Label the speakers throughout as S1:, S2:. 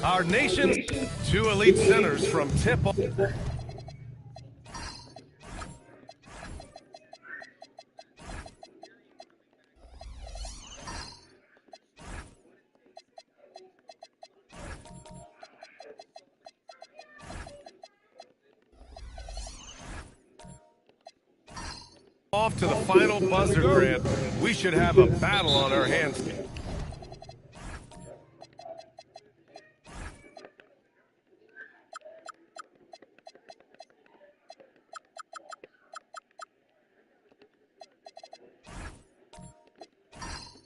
S1: Our nation's two elite centers from tip-off. Off to the final buzzer, Grant. We should have a battle on our hands.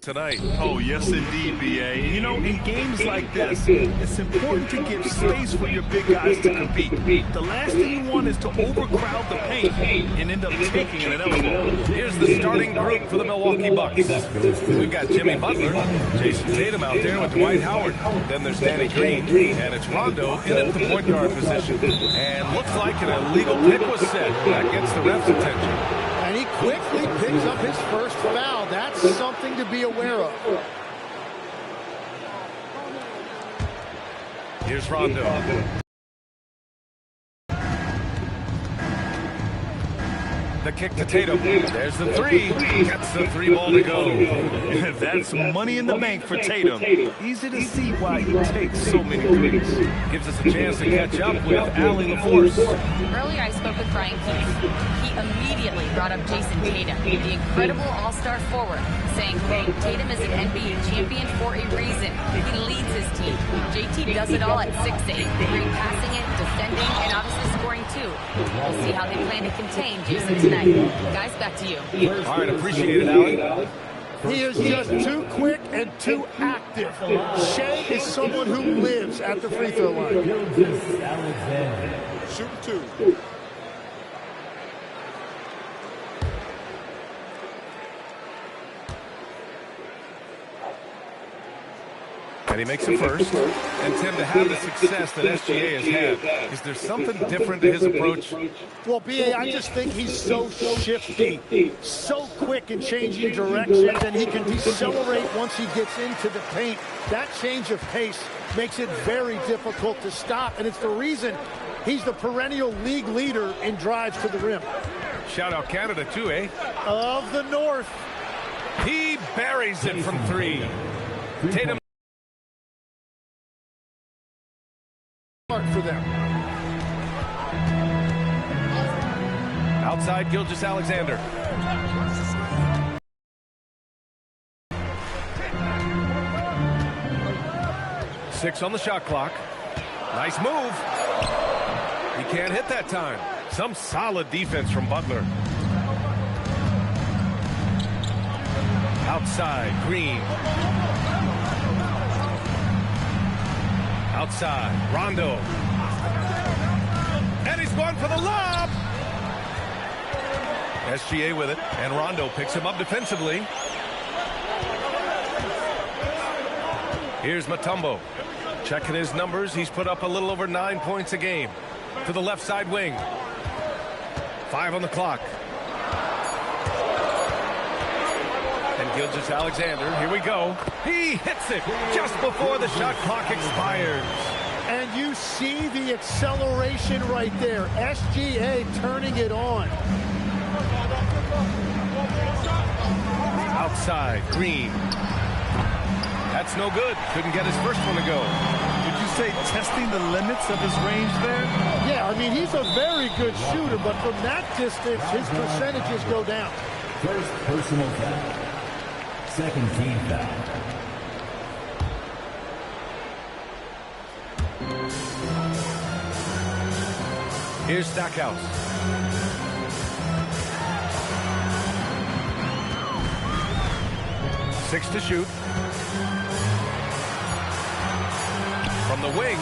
S1: Tonight.
S2: Oh, yes, indeed, B.A. You know, in games like this, it's important to give space for your big guys to compete. The last thing you want is to overcrowd the paint and end up taking an elbow.
S1: Here's the starting group for the Milwaukee Bucks. We've got Jimmy Butler, Jason Tatum out there with Dwight Howard. Then there's Danny Green, and it's Rondo in at the point guard position. And looks like an illegal pick was set. That gets the ref's attention.
S3: And he quickly picks up his first foul. That's something to be aware of.
S1: Here's Rondo. The kick to Tatum. There's the three. Gets the three ball to go.
S2: That's money in the bank for Tatum. Easy to see why he takes so many threes.
S1: Gives us a chance to catch up with Allie LaForce.
S4: Earlier I spoke with Brian Keith. He immediately brought up Jason Tatum, the incredible all-star forward, saying, quote, Tatum is an NBA champion for a reason. He leads his team. JT does it all at 6'8", great passing it, defending, and obviously scoring too. We'll see how they plan to contain Jason tonight. Guys, back to you.
S1: All right, appreciate it, Allie.
S3: He is just too quick and too active. Shea is someone who lives at the free throw line.
S5: Shoot two.
S1: And he makes it first. And Tim, to have the success that SGA has had, is there something different to his approach?
S3: Well, B.A., I just think he's so shifty, so quick in changing directions, and he can decelerate once he gets into the paint. That change of pace makes it very difficult to stop, and it's the reason he's the perennial league leader in drives to the rim.
S1: Shout out Canada too, eh?
S3: Of the North.
S1: He buries it from three. Tatum.
S3: For them.
S1: Outside, Gilgeous-Alexander. Six on the shot clock. Nice move. He can't hit that time. Some solid defense from Butler. Outside, Green. Outside, Rondo. And he's going for the lob. SGA with it, and Rondo picks him up defensively. Here's Mutombo. Checking his numbers, he's put up a little over 9 points a game. To the left side wing. 5 on the clock. And Gilgeous-Alexander, here we go. He hits it just before the shot clock expires.
S3: And you see the acceleration right there. SGA turning it on.
S1: Outside, Green. That's no good. Couldn't get his first one to go.
S2: Would you say testing the limits of his range there?
S3: Yeah, I mean, he's a very good shooter, but from that distance, his percentages go down.
S6: First personal foul. Second team foul.
S1: Here's Stackhouse. Six to shoot. From the wing,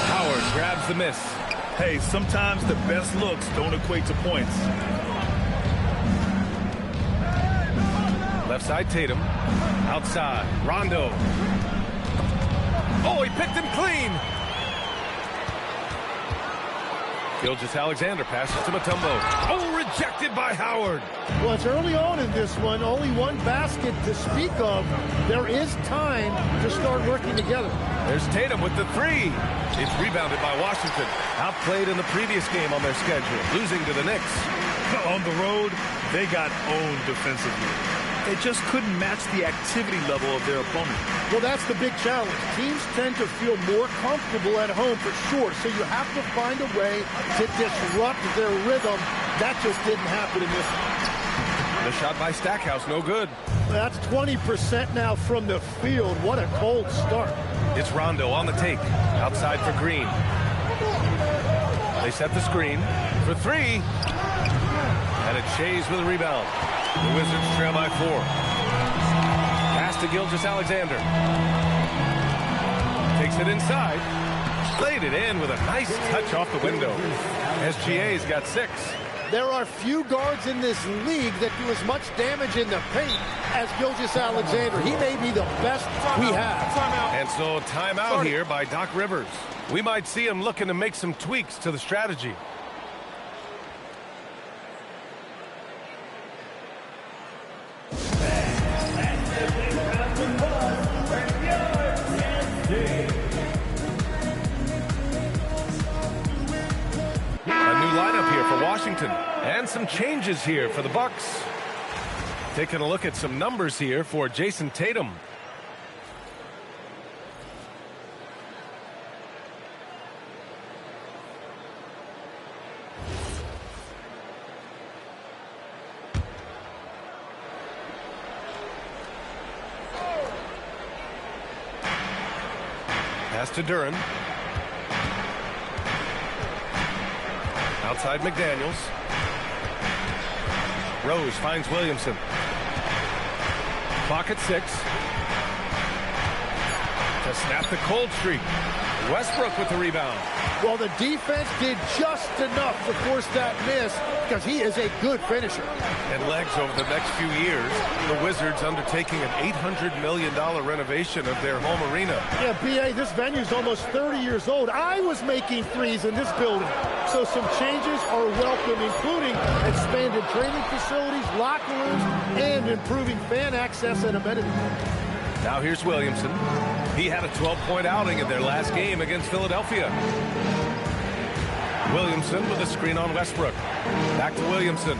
S1: Howard grabs the miss.
S2: Hey, sometimes the best looks don't equate to points.
S1: Left side, Tatum. Outside, Rondo. Oh, he picked him clean. Gilgeous-Alexander passes to Mutombo. Oh, rejected by Howard.
S3: Well, it's early on in this one. Only one basket to speak of. There is time to start working together.
S1: There's Tatum with the three. It's rebounded by Washington. Outplayed in the previous game on their schedule, losing to the Knicks.
S2: On the road, they got owned defensively. They just couldn't match the activity level of their opponent.
S3: Well, that's the big challenge. Teams tend to feel more comfortable at home for sure, so you have to find a way to disrupt their rhythm. That just didn't happen in this one.
S1: The shot by Stackhouse, no good.
S3: That's 20% now from the field. What a cold start.
S1: It's Rondo on the take, outside for Green. They set the screen for three. And it's Shays with a rebound. The Wizards trail by 4. Pass to Gilgeous-Alexander. Takes it inside. Laid it in with a nice touch off the window. SGA's got 6.
S3: There are few guards in this league that do as much damage in the paint as Gilgeous-Alexander. He may be the best we have.
S1: And so timeout here by Doc Rivers. We might see him looking to make some tweaks to the strategy. Washington, and some changes here for the Bucks. Taking a look at some numbers here for Jason Tatum. Pass to Duren. Outside McDaniels. Rose finds Williamson. Clock at 6. To snap the cold streak. Westbrook with the rebound.
S3: Well, the defense did just enough to force that miss because he is a good finisher.
S1: And legs over the next few years, the Wizards undertaking an $800 million renovation of their home arena.
S3: Yeah, B.A., this venue's almost 30 years old. I was making threes in this building. So some changes are welcome, including expanded training facilities, locker rooms, and improving fan access and amenities.
S1: Now here's Williamson. He had a 12-point outing in their last game against Philadelphia. Williamson with a screen on Westbrook. Back to Williamson.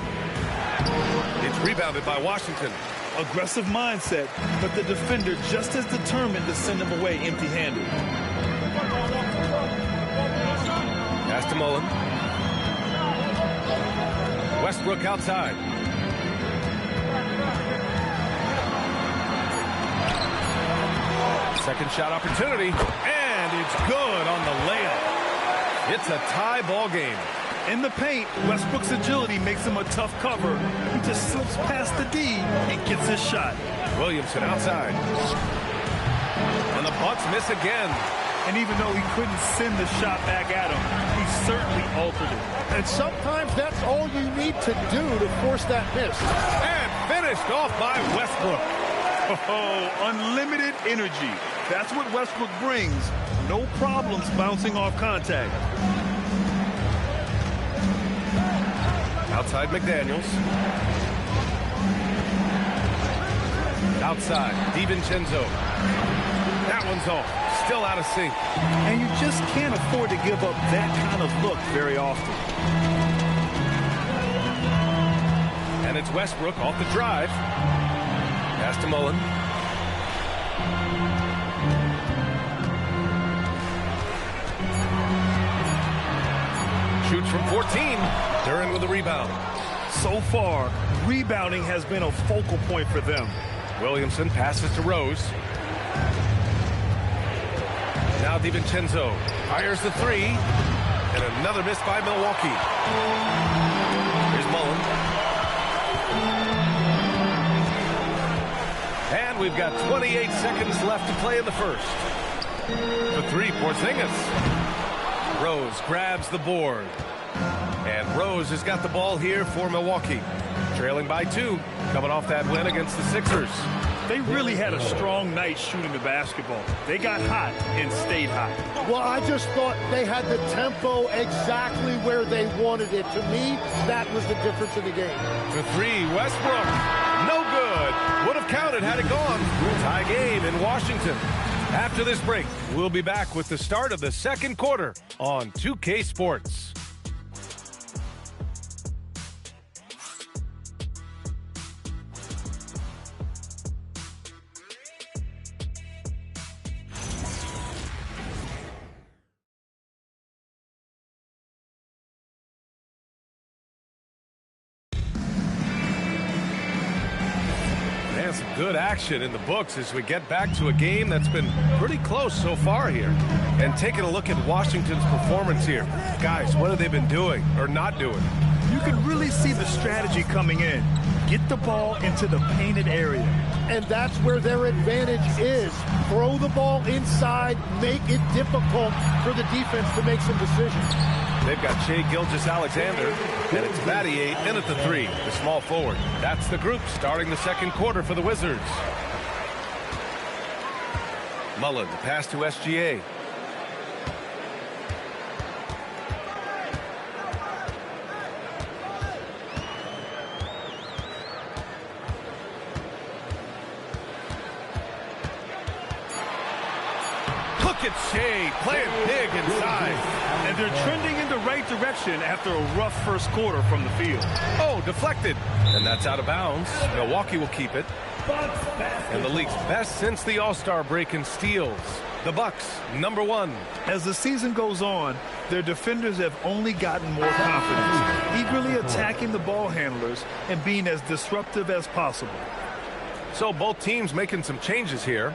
S1: It's rebounded by Washington.
S2: Aggressive mindset, but the defender just as determined to send him away empty-handed.
S1: Pass to Mullen. Westbrook outside. Second shot opportunity, and it's good on the layup. It's a tie ball game.
S2: In the paint, Westbrook's agility makes him a tough cover. He just slips past the D and gets his shot.
S1: Williamson outside. And the Bucks miss again.
S2: And even though he couldn't send the shot back at him, he certainly altered it.
S3: And sometimes that's all you need to do to force that miss.
S1: And finished off by Westbrook.
S2: Oh, unlimited energy. That's what Westbrook brings. No problems bouncing off contact.
S1: Outside McDaniels. Outside, DiVincenzo. That one's off. Still out of sync.
S2: And you just can't afford to give up that kind of look very often.
S1: And it's Westbrook off the drive. Pass to Mullen. Shoots from 14. Duren with the rebound.
S2: So far, rebounding has been a focal point for them.
S1: Williamson passes to Rose. Now DiVincenzo fires the three. And another miss by Milwaukee. Here's Mullen. And we've got 28 seconds left to play in the first. The three, Porzingis. Rose grabs the board. And Rose has got the ball here for Milwaukee. Trailing by 2, coming off that win against the Sixers.
S2: They really had a strong night shooting the basketball. They got hot and stayed hot.
S3: Well, I just thought they had the tempo exactly where they wanted it. To me, that was the difference in the game.
S1: The three, Westbrook. No good. Would have counted had it gone. Tie game in Washington. After this break, we'll be back with the start of the second quarter on 2K Sports. Some good action in the books as we get back to a game that's been pretty close so far here. And taking a look at Washington's performance here. Guys, what have they been doing or not doing?
S2: You can really see the strategy coming in. Get the ball into the painted area.
S3: And that's where their advantage is. Throw the ball inside, make it difficult for the defense to make some decisions.
S1: They've got Shai Gilgeous-Alexander, and it's Battier in at the three, the small forward. That's the group starting the second quarter for the Wizards. Mullen, the pass to SGA. Look at Shai playing big inside.
S2: And they're trending in the right direction after a rough first quarter from the field.
S1: Oh, deflected. And that's out of bounds. Milwaukee will keep it. And the league's best since the All-Star break in steals. The Bucks, number one.
S2: As the season goes on, their defenders have only gotten more confidence, eagerly attacking the ball handlers and being as disruptive as possible.
S1: So both teams making some changes here.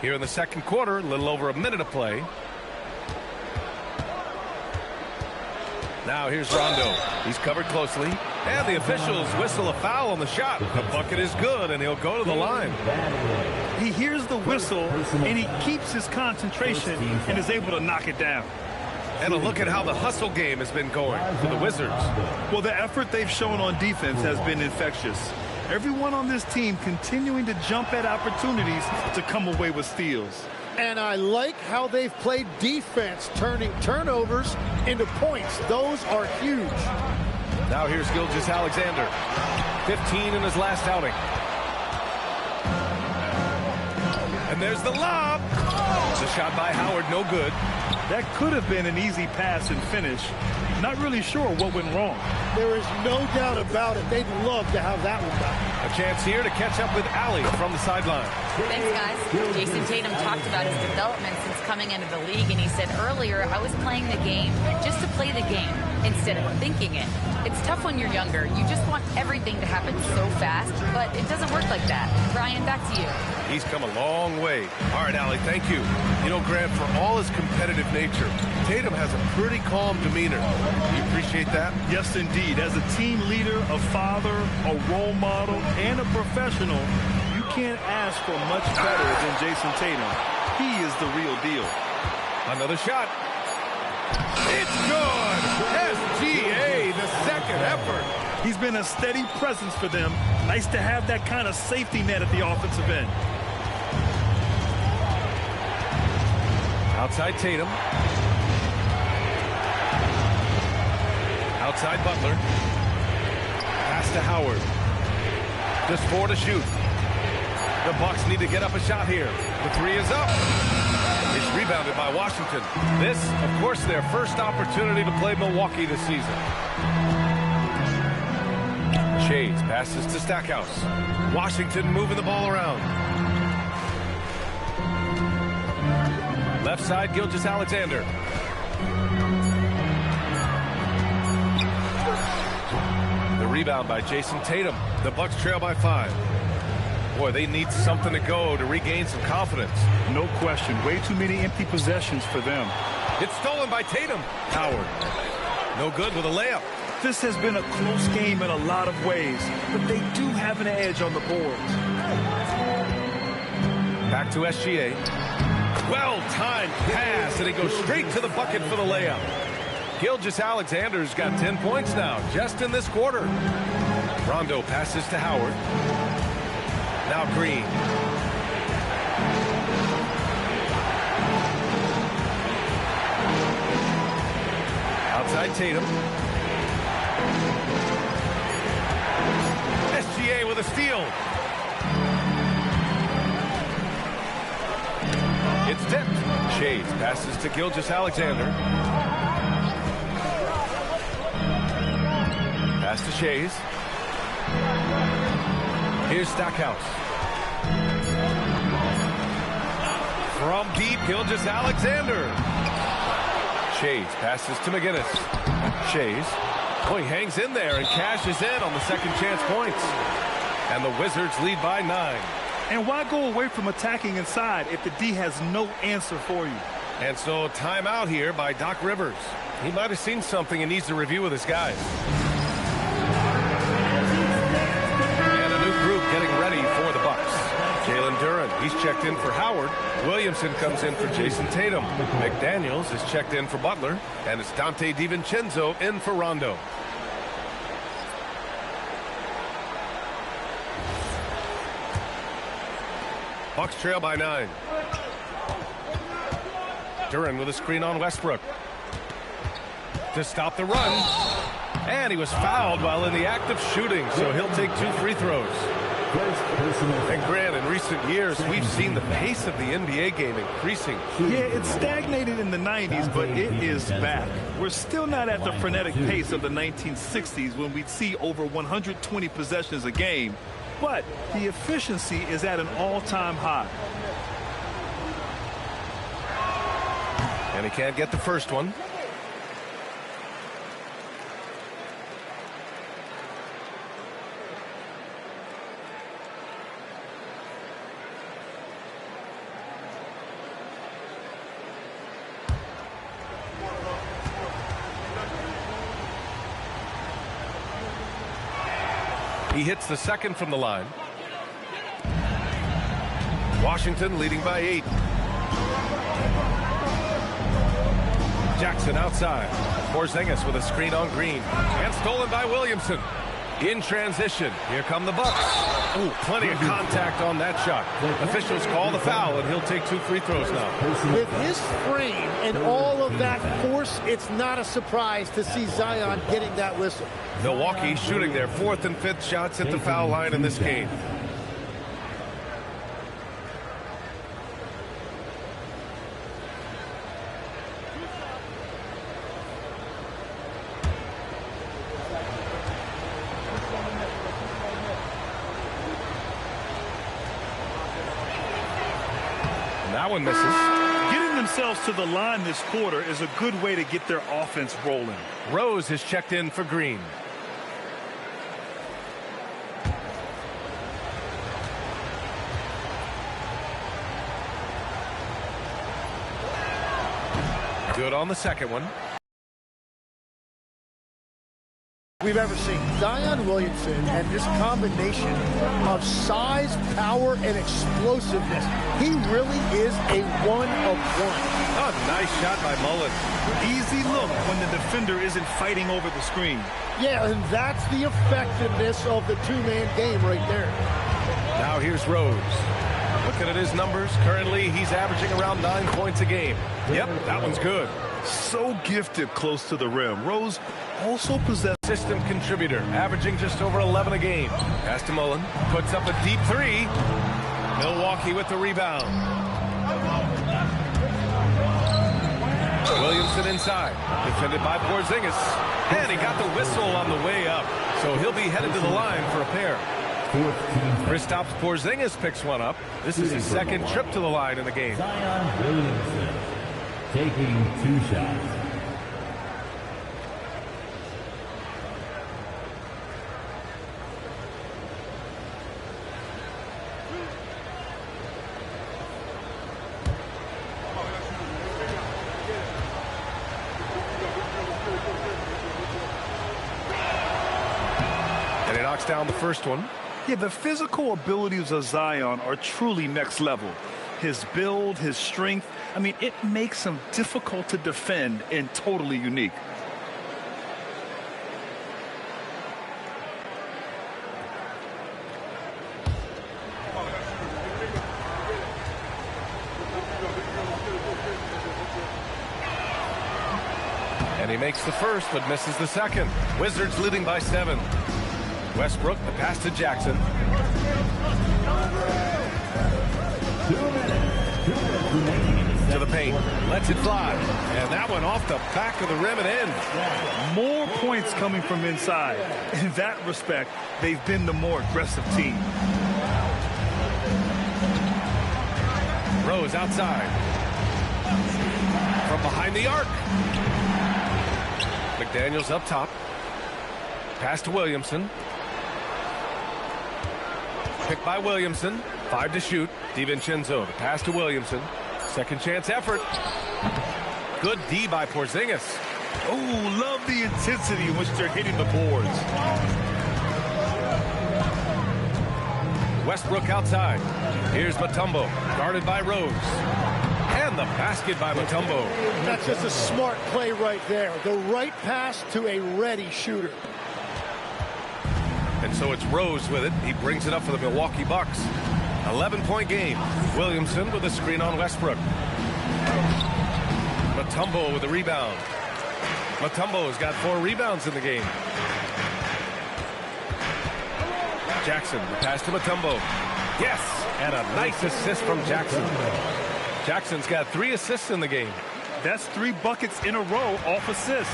S1: Here in the second quarter, a little over a minute of play. Now here's Rondo. He's covered closely. And the officials whistle a foul on the shot. The bucket is good, and he'll go to the line.
S2: He hears the whistle, and he keeps his concentration and is able to knock it down.
S1: And a look at how the hustle game has been going for the Wizards.
S2: Well, the effort they've shown on defense has been infectious. Everyone on this team continuing to jump at opportunities to come away with steals.
S3: And I like how they've played defense, turning turnovers into points. Those are huge.
S1: Now here's Gilgeous-Alexander. 15 in his last outing. And there's the lob. The shot by Howard, no good.
S2: That could have been an easy pass and finish. Not really sure what went wrong.
S3: There is no doubt about it. They'd love to have that one back.
S1: A chance here to catch up with Allie from the sideline.
S4: Thanks, guys. Jason Tatum talked about his development since coming into the league, and he said earlier, I was playing the game just to play the game instead of thinking it. It's tough when you're younger. You just want everything to happen so fast, but it doesn't work like that. Brian, back to you.
S1: He's come a long way. All right, Allie, thank you. You know, Grant, for all his competitive nature, Tatum has a pretty calm demeanor. You appreciate that?
S2: Yes, indeed. As a team leader, a father, a role model, and a professional, you can't ask for much better than Jason Tatum. He is the real deal.
S1: Another shot. It's good. SGA, the second effort.
S2: He's been a steady presence for them. Nice to have that kind of safety net at the offensive end.
S1: Outside Tatum. Outside Butler. Pass to Howard. Just 4 to shoot. The Bucks need to get up a shot here. The three is up. It's rebounded by Washington. This, of course, their first opportunity to play Milwaukee this season. Shades passes to Stackhouse. Washington moving the ball around. Left side, Gilgeous-Alexander. The rebound by Jason Tatum. The Bucks trail by 5. Boy, they need something to go to regain some confidence.
S2: No question. Way too many empty possessions for them.
S1: It's stolen by Tatum. Howard. No good with a layup.
S2: This has been a close game in a lot of ways, but they do have an edge on the boards.
S1: Back to SGA. Well-timed pass, and he goes straight to the bucket for the layup. Gilgeous-Alexander's got 10 points now, just in this quarter. Rondo passes to Howard. Now Green. Outside Tatum. SGA with a steal. It's tipped. Shades passes to Gilgeous-Alexander. Pass to Shays. Here's Stackhouse. From deep, Gilgeous-Alexander. Shays passes to McGinnis. Shays. Oh, he hangs in there and cashes in on the second chance points. And the Wizards lead by 9.
S2: And why go away from attacking inside if the D has no answer for you?
S1: And so timeout here by Doc Rivers. He might have seen something and needs to review with his guys. And a new group getting ready for the Bucks. Jalen Duren, he's checked in for Howard. Williamson comes in for Jason Tatum. McDaniels is checked in for Butler. And it's Dante DiVincenzo in for Rondo. Bucks trail by 9. Duren with a screen on Westbrook. To stop the run. And he was fouled while in the act of shooting, so he'll take 2 free throws. And Grant, in recent years, we've seen the pace of the NBA game increasing.
S2: Yeah, it stagnated in the 90s, but it is back. We're still not at the frenetic pace of the 1960s when we'd see over 120 possessions a game. But the efficiency is at an all-time high.
S1: And he can't get the first one. He hits the second from the line. Washington leading by 8. Jackson outside. Porzingis with a screen on Green. And stolen by Williamson. In transition. Here come the Bucks. Ooh, plenty of contact on that shot. Officials call the foul, and he'll take 2 free throws now.
S3: With his frame and all of that force, it's not a surprise to see Zion getting that whistle.
S1: Milwaukee shooting their 4th and 5th shots at the foul line in this game. That one misses.
S2: Getting themselves to the line this quarter is a good way to get their offense rolling.
S1: Rose has checked in for Green. Good on the second one.
S3: We've ever seen. Zion Williamson and this combination of size, power, and explosiveness. He really is a one-of-one.
S1: Oh, nice shot by Mullen.
S2: Easy look when the defender isn't fighting over the screen.
S3: Yeah, and that's the effectiveness of the two-man game right there.
S1: Now here's Rose. Looking at his numbers, currently he's averaging around 9 points a game. Yep, that one's good.
S2: So gifted close to the rim. Rose also possesses
S1: System contributor, averaging just over 11 a game. Pass to Mullen, puts up a deep 3. Milwaukee with the rebound. Williamson inside, defended by Porzingis. And he got the whistle on the way up, so he'll be headed to the line for a pair. Kristaps Porzingis picks one up. This is his second trip to the line in the game.
S6: Zion Williamson taking 2 shots.
S1: And he knocks down the first one.
S2: Yeah, the physical abilities of Zion are truly next level. His build, his strength, I mean, it makes him difficult to defend and totally unique.
S1: And he makes the first, but misses the second. Wizards leading by 7. Westbrook, the pass to Jackson.
S6: 2 minutes.
S1: To the paint. Lets it fly. And that one off the back of the rim and in.
S2: More points coming from inside. In that respect, they've been the more aggressive team.
S1: Rose outside. From behind the arc. McDaniels up top. Pass to Williamson. Picked by Williamson. 5 to shoot. DiVincenzo. The pass to Williamson. Second chance effort. Good D by Porzingis.
S2: Oh, love the intensity in which they're hitting the boards.
S1: Westbrook outside. Here's Mutombo. Guarded by Rose. And the basket by Mutombo.
S3: That's just a smart play right there. The right pass to a ready shooter.
S1: And so it's Rose with it. He brings it up for the Milwaukee Bucks. 11-point game. Williamson with a screen on Westbrook. Mutombo with a rebound. Mutombo's got 4 rebounds in the game. Jackson, the pass to Mutombo. Yes! And a nice assist from Jackson. Jackson's got 3 assists in the game.
S2: That's 3 buckets in a row off assist.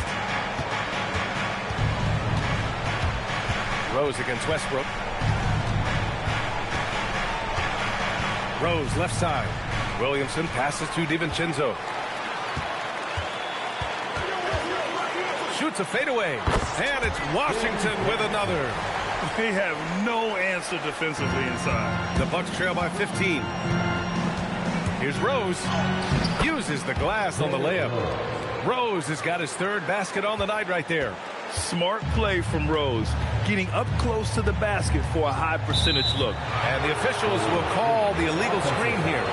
S1: Rose against Westbrook. Rose left side. Williamson passes to DiVincenzo. Shoots a fadeaway. And it's Washington with another.
S2: They have no answer defensively inside.
S1: The Bucks trail by 15. Here's Rose. Uses the glass on the layup. Rose has got his 3rd basket on the night right there.
S2: Smart play from Rose, getting up close to the basket for a high percentage look.
S1: And the officials will call the illegal screen here.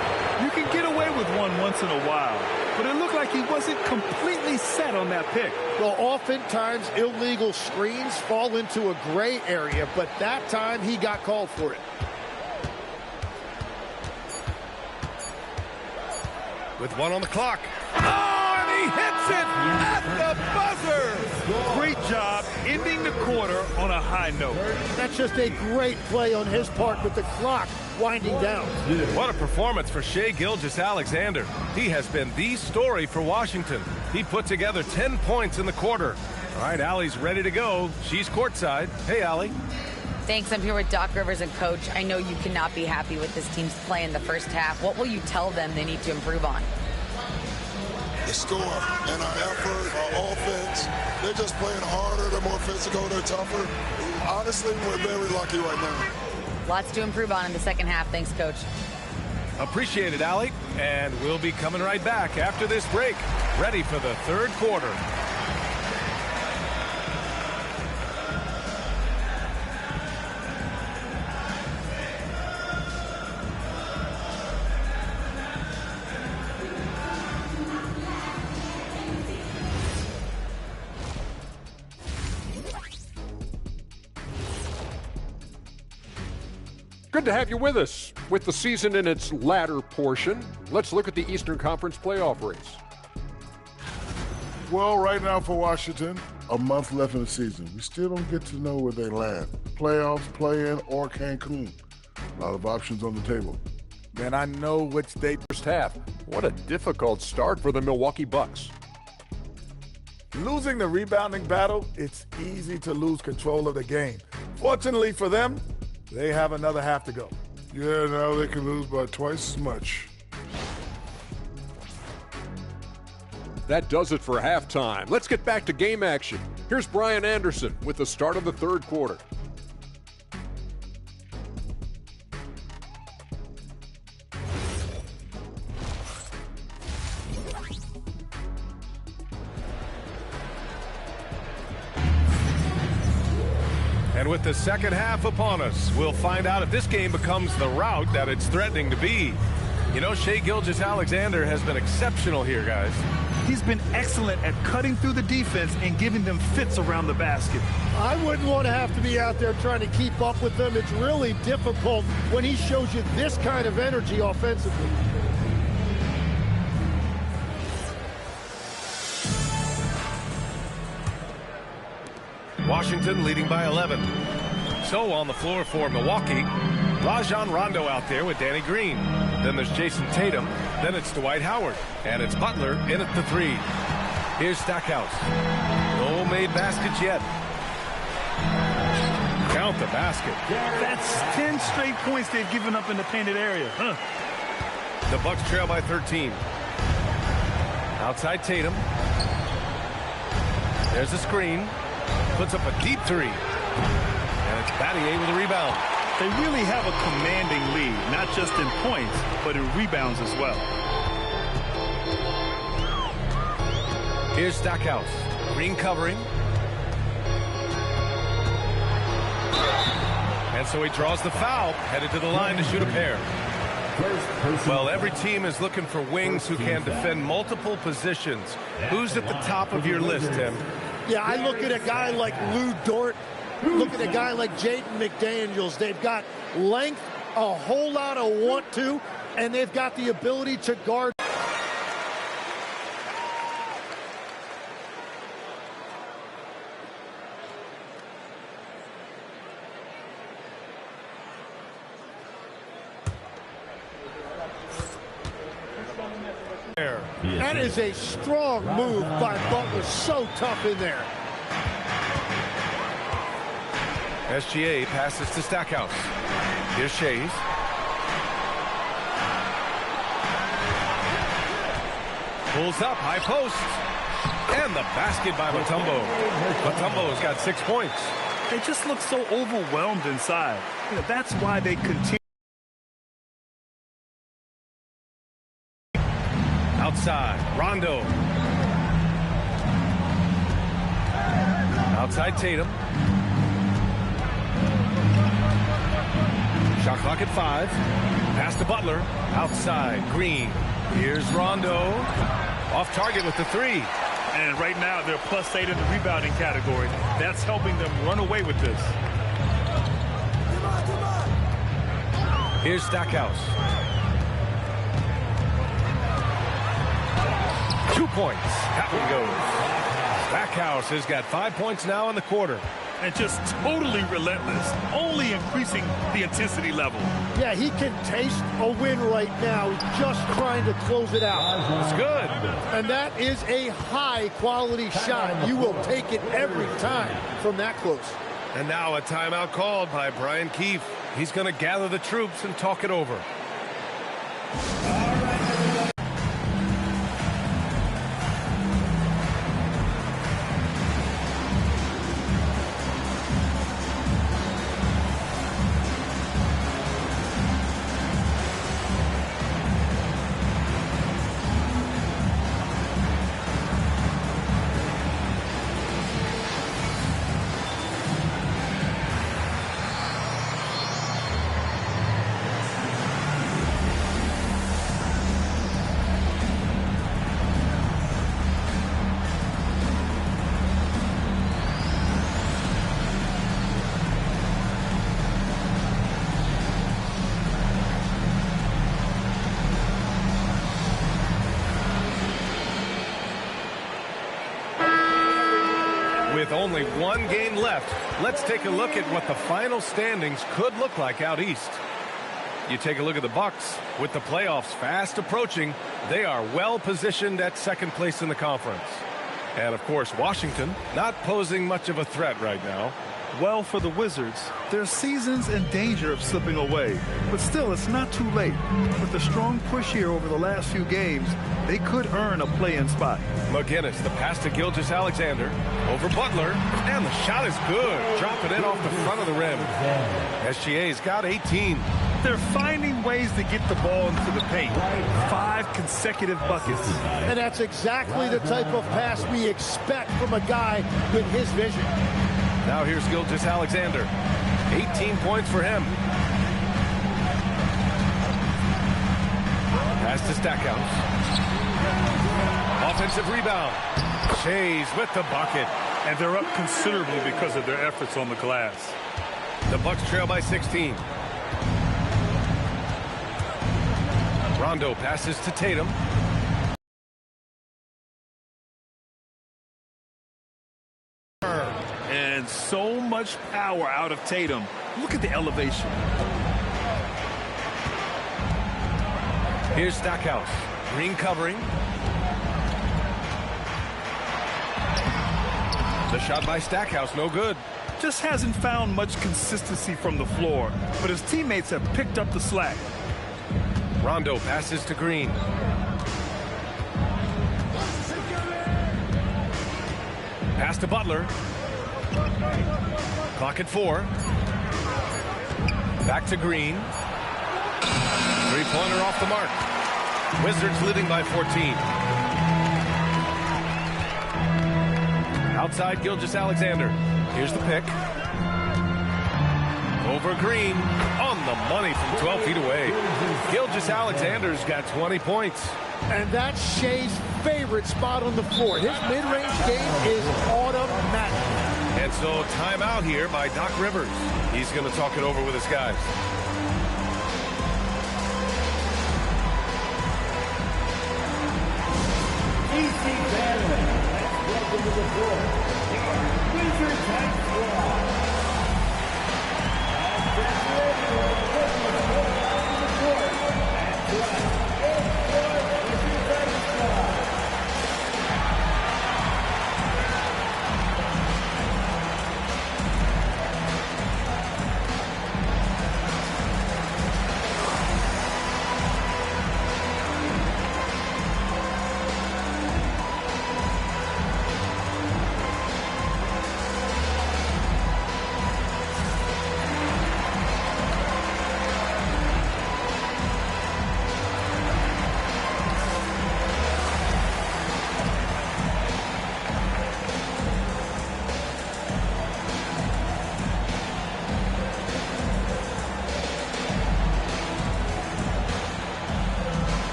S2: You can get away with one once in a while, but it looked like he wasn't completely set on that pick.
S3: Well, oftentimes illegal screens fall into a gray area, but that time he got called for it.
S1: With 1 on the clock. Oh, and he hits it at the buzzer.
S2: Great job ending the quarter on a high note.
S3: That's just a great play on his part with the clock winding down.
S1: What a performance for Shai Gilgeous-Alexander. He has been the story for Washington. He put together 10 points in the quarter. All right, Allie's ready to go. She's courtside. Hey, Allie.
S4: Thanks. I'm here with Doc Rivers and Coach. I know you cannot be happy with this team's play in the first half. What will you tell them they need to improve on?
S5: The score and our effort, our offense. They're just playing harder. They're more physical. They're tougher. Honestly, we're very lucky right now.
S4: Lots to improve on in the second half. Thanks, Coach.
S1: Appreciate it, Allie. And we'll be coming right back after this break. Ready for the 3rd quarter.
S7: Good to have you with us. With the season in its latter portion, let's look at the Eastern Conference playoff race.
S8: Well, right now for Washington, a month left in the season. We still don't get to know where they land. Playoffs, play-in, or Cancun. A lot of options on the table.
S9: Man, I know which they
S7: First half, what a difficult start for the Milwaukee Bucks.
S9: losing the rebounding battle, it's easy to lose control of the game. Fortunately for them, they have another half to go.
S8: Yeah, now they can lose by twice as much.
S7: That does it for halftime. Let's get back to game action. Here's Brian Anderson with the start of the 3rd quarter.
S1: And with the second half upon us, we'll find out if this game becomes the rout that it's threatening to be. You know, Shai Gilgeous-Alexander has been exceptional here, guys.
S2: He's been excellent at cutting through the defense and giving them fits around the basket.
S3: I wouldn't want to have to be out there trying to keep up with them. It's really difficult when he shows you this kind of energy offensively.
S1: Washington leading by 11. So on the floor for Milwaukee, Rajon Rondo out there with Danny Green. Then there's Jason Tatum. Then it's Dwight Howard. And it's Butler in at the 3. Here's Stackhouse. No made baskets yet. Count the basket.
S2: That's 10 straight points they've given up in the painted area.
S1: The Bucks trail by 13. Outside Tatum. There's a screen. Puts up a deep 3. And it's Battier with a rebound.
S2: They really have a commanding lead, not just in points, but in rebounds as well.
S1: Here's Stackhouse. Green covering. And so he draws the foul, headed to the line to shoot a pair. Well, every team is looking for wings who can defend multiple positions. Who's at the top of your list, Tim?
S3: Yeah, I look at a guy like Lou Dort. Look at a guy like Jaden McDaniels. They've got length, a whole lot of want to, and they've got the ability to guard. That is a strong move by Butler. So tough in there.
S1: SGA passes to Stackhouse. Here's Shays. Pulls up, high post. And the basket by Mutombo. Mutombo's got 6 points.
S2: They just look so overwhelmed inside. You know, that's why they continue.
S1: Outside, Rondo. Outside Tatum. Shot clock at 5. Pass to Butler. Outside, Green. Here's Rondo. Off target with the 3.
S2: And right now, they're +8 in the rebounding category. That's helping them run away with this.
S1: Here's Stackhouse. 2 points. That one goes. Stackhouse has got 5 points now in the quarter.
S2: And just totally relentless, only increasing the intensity level.
S3: Yeah, he can taste a win right now. He's just trying to close it out.
S1: It's good.
S3: And that is a high-quality shot. You will take it every time from that close.
S1: And now a timeout called by Brian Keefe. He's going to gather the troops and talk it over. With only one game left, let's take a look at what the final standings could look like out east. You take a look at the Bucks. With the playoffs fast approaching, they are well positioned at second place in the conference. And of course, Washington not posing much of a threat right now.
S2: Well, for the Wizards, their season's in danger of slipping away. But still, it's not too late. With the strong push here over the last few games, they could earn a play-in spot.
S1: McGinnis, the pass to Gilgeous-Alexander, over Butler, and the shot is good. Dropping it off the front of the rim. SGA's got 18.
S2: They're finding ways to get the ball into the paint. 5 consecutive buckets.
S3: And that's exactly the type of pass we expect from a guy with his vision.
S1: Now here's Gilgeous-Alexander. 18 points for him. Pass to Stackhouse. Offensive rebound. Shays with the bucket.
S2: And they're up considerably because of their efforts on the glass.
S1: The Bucks trail by 16. Rondo passes to Tatum.
S2: And and so much power out of Tatum. Look at the elevation.
S1: Here's Stackhouse. Green covering. The shot by Stackhouse, no good.
S2: Just hasn't found much consistency from the floor, but his teammates have picked up the slack.
S1: Rondo passes to Green. Pass to Butler. Clock at 4. Back to Green. Three-pointer off the mark. Wizards leading by 14. Outside Gilgeous-Alexander. Here's the pick. Over Green. On the money from 12 feet away. Gilgeous-Alexander's got 20 points.
S3: And that's Shea's favorite spot on the floor. His mid-range game is automatic.
S1: And so timeout here by Doc Rivers. He's going to talk it over with his guys.
S6: Welcome to the floor. Wizards have squad.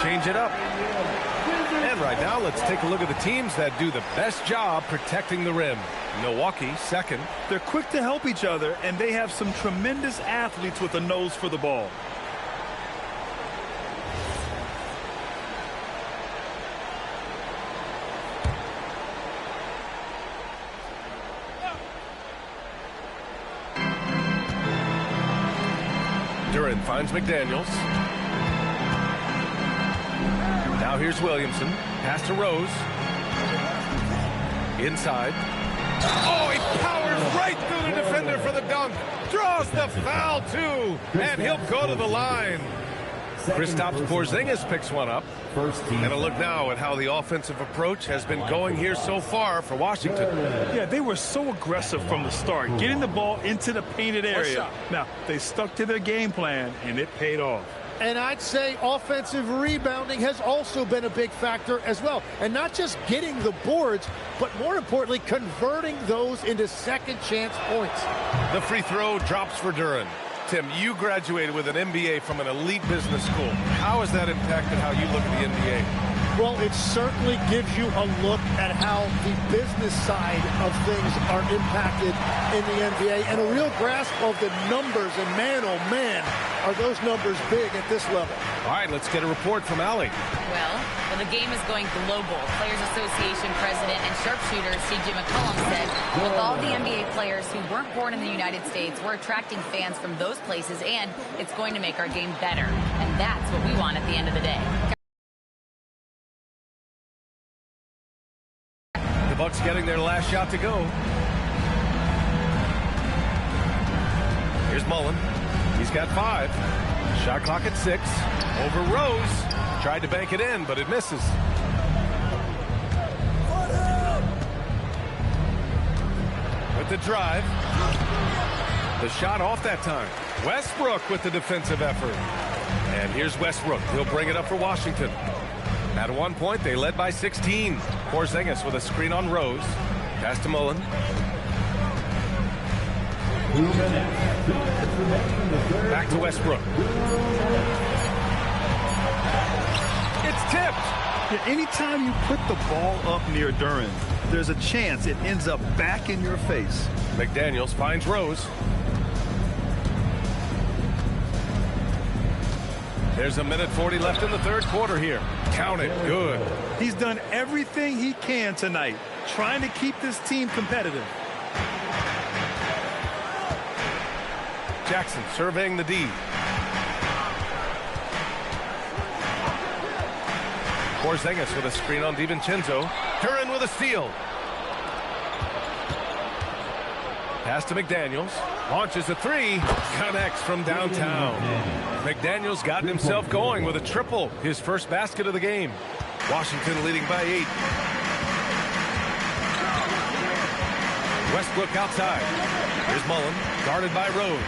S1: Change it up. And right now, let's take a look at the teams that do the best job protecting the rim. Milwaukee, second.
S2: They're quick to help each other, and they have some tremendous athletes with a nose for the ball.
S1: Duran finds McDaniels. Now here's Williamson. Pass to Rose. Inside. Oh, he powers right through the defender for the dunk. Draws the foul, too. And he'll go to the line. Kristaps Porzingis picks one up. And a look now at how the offensive approach has been going here so far for Washington.
S2: Yeah, they were so aggressive from the start, getting the ball into the painted area. Now, they stuck to their game plan, and it paid off.
S3: And I'd say offensive rebounding has also been a big factor as well. And not just getting the boards, but more importantly, converting those into second chance points.
S1: The free throw drops for Duran. Tim, you graduated with an MBA from an elite business school. How has that impacted how you look at the NBA?
S3: Well, it certainly gives you a look at how the business side of things are impacted in the NBA and a real grasp of the numbers. And man, oh man, are those numbers big at this level.
S1: All right, let's get a report from Allie.
S4: Well, the game is going global. Players Association President and sharpshooter C.J. McCollum said with all the NBA players who weren't born in the United States, we're attracting fans from those places, and it's going to make our game better. And that's what we want at the end of the day.
S1: The Bucks getting their last shot to go. Here's Mullen. He's got 5. Shot clock at 6. Over Rose. Tried to bank it in, but it misses. With the drive. The shot off that time. Westbrook with the defensive effort. And here's Westbrook. He'll bring it up for Washington. At one point, they led by 16. Porzingis with a screen on Rose. Pass to Mullen. Back to Westbrook. It's tipped.
S2: Yeah, anytime you put the ball up near Duran, there's a chance it ends up back in your face.
S1: McDaniels finds Rose. There's a minute 40 left in the third quarter here. Count it. Good.
S2: He's done everything he can tonight, trying to keep this team competitive.
S1: Jackson surveying the D. Porzingis with a screen on DiVincenzo. Curran with a steal. Pass to McDaniels. Launches a three. Connects from downtown. McDaniels got himself going with a triple. His first basket of the game. Washington leading by 8. Westbrook outside. Here's Mullen. Guarded by Rose.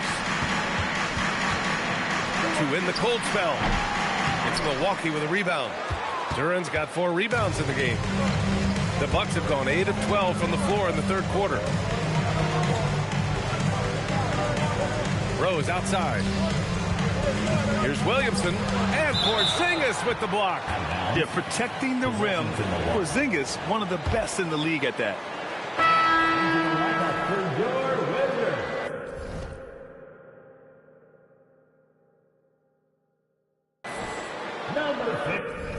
S1: To win the cold spell. It's Milwaukee with a rebound. Duran's got 4 rebounds in the game. The Bucks have gone 8 of 12 from the floor in the third quarter. Rose outside. Here's Williamson. And Porzingis with the block.
S2: Yeah, protecting the rim. Porzingis, one of the best in the league at that.
S6: Number 6.